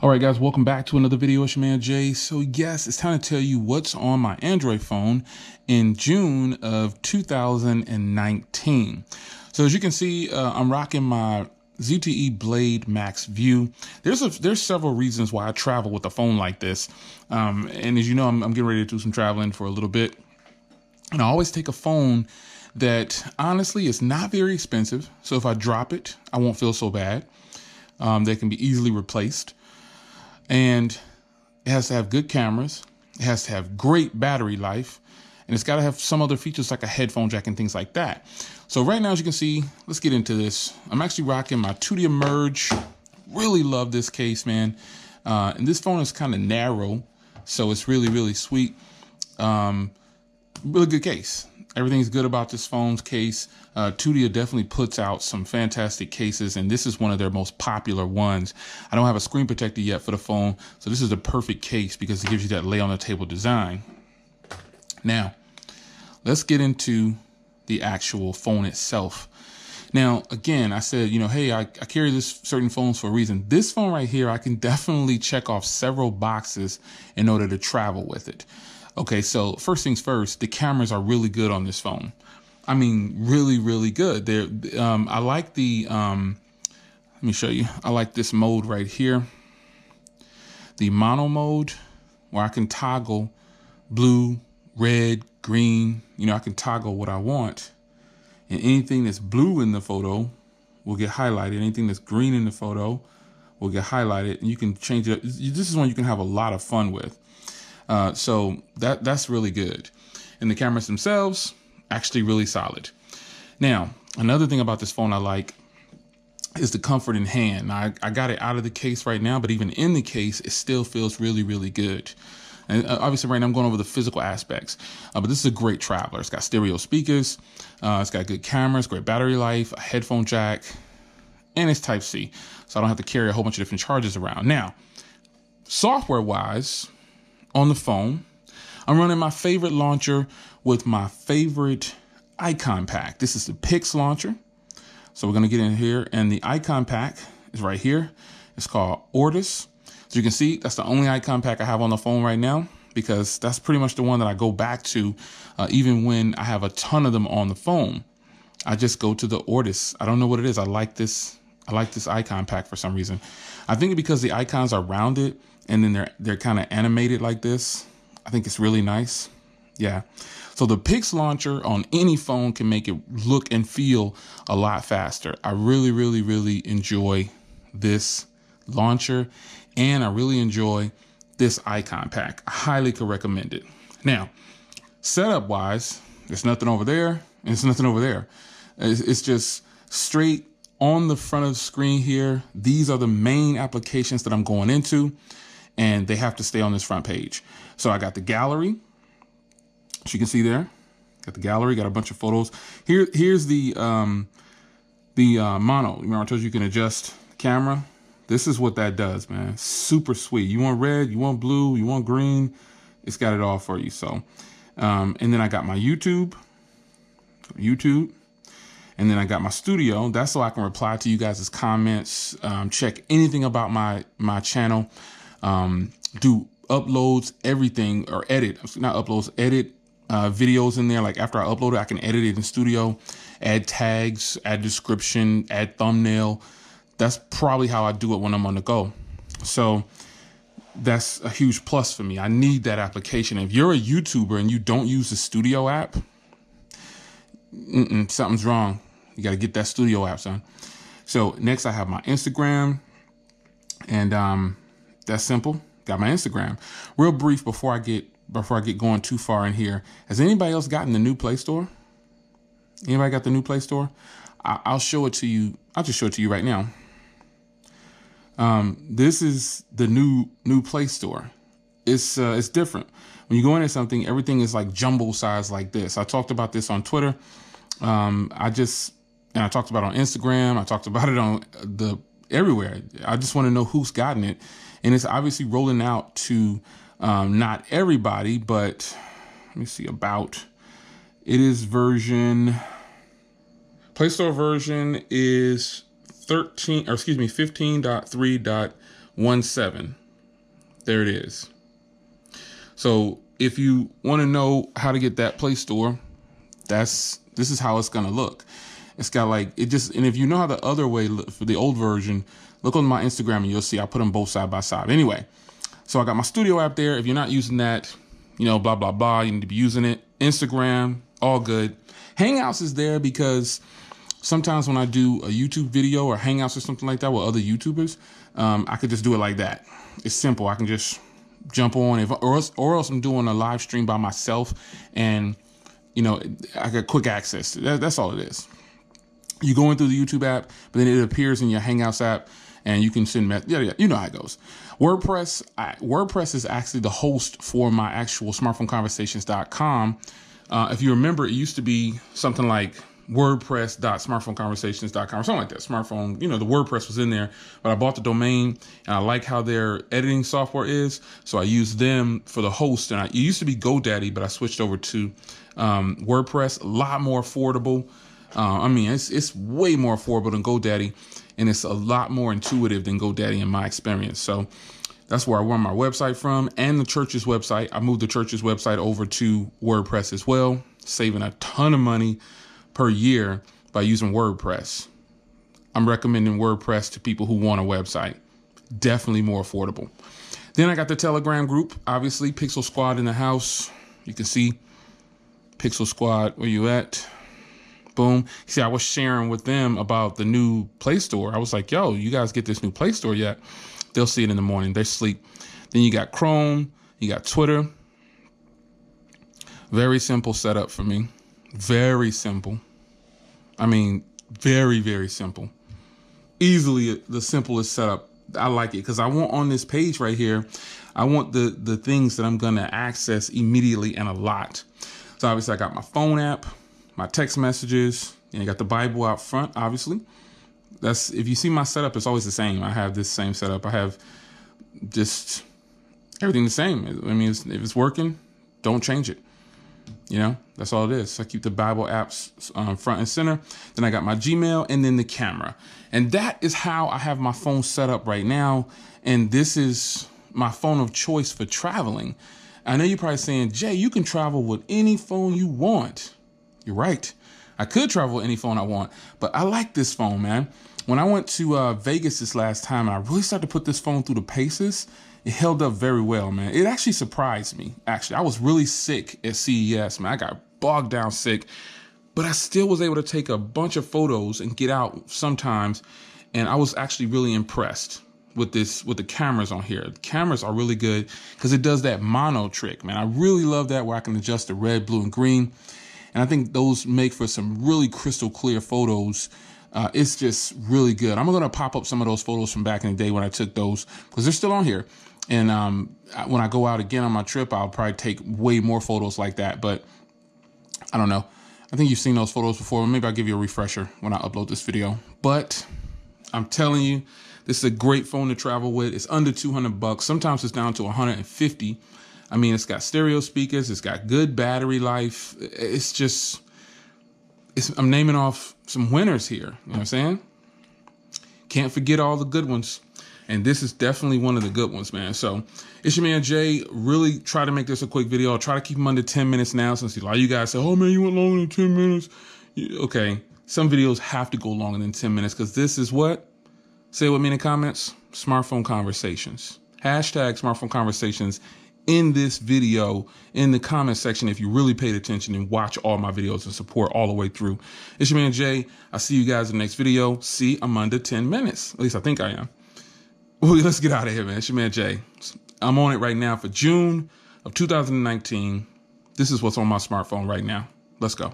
All right, guys, welcome back to another video. It's your man Jay. So yes, it's time to tell you what's on my Android phone in June of 2019. So as you can see, I'm rocking my ZTE Blade Max View. There's several reasons why I travel with a phone like this. And as you know, I'm getting ready to do some traveling for a little bit. And I always take a phone that honestly is not very expensive. So if I drop it, I won't feel so bad. They can be easily replaced. And it has to have good cameras. It has to have great battery life. And it's got to have some other features like a headphone jack and things like that. So right now, as you can see, let's get into this. I'm actually rocking my 2D Emerge. Really love this case, man. And this phone is kind of narrow, so it's really, really sweet. Really good case. Everything's good about this phone's case. 2D definitely puts out some fantastic cases, and this is one of their most popular ones. I don't have a screen protector yet for the phone, so this is the perfect case because it gives you that lay on the table design. Now, let's get into the actual phone itself. Now, again, I said, hey, I carry this certain phones for a reason. This phone right here, I can definitely check off several boxes in order to travel with it. Okay, so first things first, the cameras are really good on this phone. I mean, really, really good. I like the, let me show you. I like this mode right here. The mono mode where I can toggle blue, red, green. I can toggle what I want. And anything that's blue in the photo will get highlighted. Anything that's green in the photo will get highlighted. And you can change it. This is one you can have a lot of fun with. So that's really good. And the cameras themselves, actually really solid. Now, another thing about this phone I like is the comfort in hand. Now, I got it out of the case right now, but even in the case, it still feels really, really good. And obviously right now I'm going over the physical aspects, but this is a great traveler. It's got stereo speakers. It's got good cameras, great battery life, a headphone jack, and it's Type-C. So I don't have to carry a whole bunch of different chargers around. Now, software wise, on the phone, I'm running my favorite launcher with my favorite icon pack. This is the Pix launcher. So we're going to get in here, and the icon pack is right here. It's called Ortus. So you can see that's the only icon pack I have on the phone right now, because that's pretty much the one that I go back to even when I have a ton of them on the phone. I just go to the Ortus. I don't know what it is. I like this icon pack for some reason. I think because the icons are rounded and then they're kind of animated like this. I think it's really nice. Yeah. So the Pix launcher on any phone can make it look and feel a lot faster. I really, really, really enjoy this launcher, and I really enjoy this icon pack. I highly could recommend it. Now, setup wise, there's nothing over there and there's nothing over there. It's just straight on the front of the screen here. These are the main applications that I'm going into, and they have to stay on this front page. So I got the gallery, as you can see there. Got the gallery, got a bunch of photos. Here's the mono. Remember I told you you can adjust the camera. This is what that does, man. Super sweet. You want red, you want blue, you want green. It's got it all for you. So, and then I got my YouTube. And then I got my studio. That's so I can reply to you guys' comments, check anything about my channel, do uploads, everything, or edit videos in there. Like after I upload it, I can edit it in studio, add tags, add description, add thumbnail. That's probably how I do it when I'm on the go. So that's a huge plus for me. I need that application. If you're a YouTuber and you don't use the studio app, something's wrong. You got to get that studio app, son. So next I have my Instagram, and that's simple. Got my Instagram. Real brief before I get going too far in here. Has anybody else gotten the new Play Store? Anybody got the new Play Store? I'll show it to you. I'll just show it to you right now. This is the new Play Store. It's different. When you go into something, everything is like jumbo size like this. I talked about this on Twitter. I talked about it on Instagram. I talked about it on everywhere. I just want to know who's gotten it. And it's obviously rolling out to not everybody, but let me see about. It is Play Store version is 15.3.1 17. There it is. So if you want to know how to get that Play Store, this is how it's going to look. It's got like, and if you know how the other way for the old version, look on my Instagram and you'll see I put them both side by side. Anyway, so I got my studio app there. If you're not using that, blah, blah, blah, you need to be using it. Instagram, all good. Hangouts is there because sometimes when I do a YouTube video or Hangouts or something like that with other YouTubers, I could just do it like that. It's simple. I can just jump on, or else I'm doing a live stream by myself, and I got quick access. That's all it is. You go in through the YouTube app, but then it appears in your Hangouts app, and you can send yeah, you know how it goes. WordPress is actually the host for my actual smartphoneconversations.com. If you remember, it used to be something like wordpress.smartphoneconversations.com or something like that. Smartphone, the WordPress was in there, but I bought the domain and I like how their editing software is. So I use them for the host, and it used to be GoDaddy, but I switched over to WordPress. A lot more affordable. It's way more affordable than GoDaddy, and it's a lot more intuitive than GoDaddy in my experience. So that's where I run my website from, and the church's website. I moved the church's website over to WordPress as well, saving a ton of money per year by using WordPress. I'm recommending WordPress to people who want a website. Definitely more affordable. Then I got the Telegram group, obviously, Pixel Squad in the house. You can see Pixel Squad, where you at? Boom. See, I was sharing with them about the new Play Store. I was like, yo, you guys get this new Play Store yet? They'll see it in the morning. They sleep. Then you got Chrome. You got Twitter. Very simple setup for me. Very simple. Very, very simple. Easily the simplest setup. I like it because I want on this page right here, I want the things that I'm going to access immediately and a lot. So obviously I got my phone app, my text messages, and I got the Bible out front, obviously. If you see my setup, it's always the same. I have this same setup. I have just everything the same. If it's working, don't change it. That's all it is. I keep the Bible apps front and center. Then I got my Gmail and then the camera. And that is how I have my phone set up right now. And this is my phone of choice for traveling. I know you're probably saying, Jay, you can travel with any phone you want. You're right. I could travel with any phone I want, but I like this phone, man. When I went to Vegas this last time, and I really started to put this phone through the paces, it held up very well, man. It actually surprised me. Actually, I was really sick at CES, man. I got bogged down sick, but I still was able to take a bunch of photos and get out sometimes. And I was actually really impressed with the cameras on here. The cameras are really good because it does that mono trick, man. I really love that, where I can adjust the red, blue, and green. And I think those make for some really crystal clear photos. It's just really good. I'm going to pop up some of those photos from back in the day when I took those, because they're still on here. And when I go out again on my trip, I'll probably take way more photos like that. But I don't know. I think you've seen those photos before. Maybe I'll give you a refresher when I upload this video. But I'm telling you, this is a great phone to travel with. It's under $200. Sometimes it's down to $150. It's got stereo speakers. It's got good battery life. I'm naming off some winners here. You know what I'm saying? Can't forget all the good ones. And this is definitely one of the good ones, man. So it's your man, Jay. Really try to make this a quick video. I'll try to keep them under 10 minutes now, since a lot of you guys say, oh, man, you went longer than 10 minutes. Okay. Some videos have to go longer than 10 minutes because this is what? Say it with me in the comments. Smartphone conversations. Hashtag smartphone conversations in this video in the comment section if you really paid attention and watch all my videos and support all the way through. It's your man, Jay. I'll see you guys in the next video. See, I'm under 10 minutes. At least I think I am. Well, let's get out of here, man. It's your man, Jay. I'm on it right now for June of 2019. This is what's on my smartphone right now. Let's go.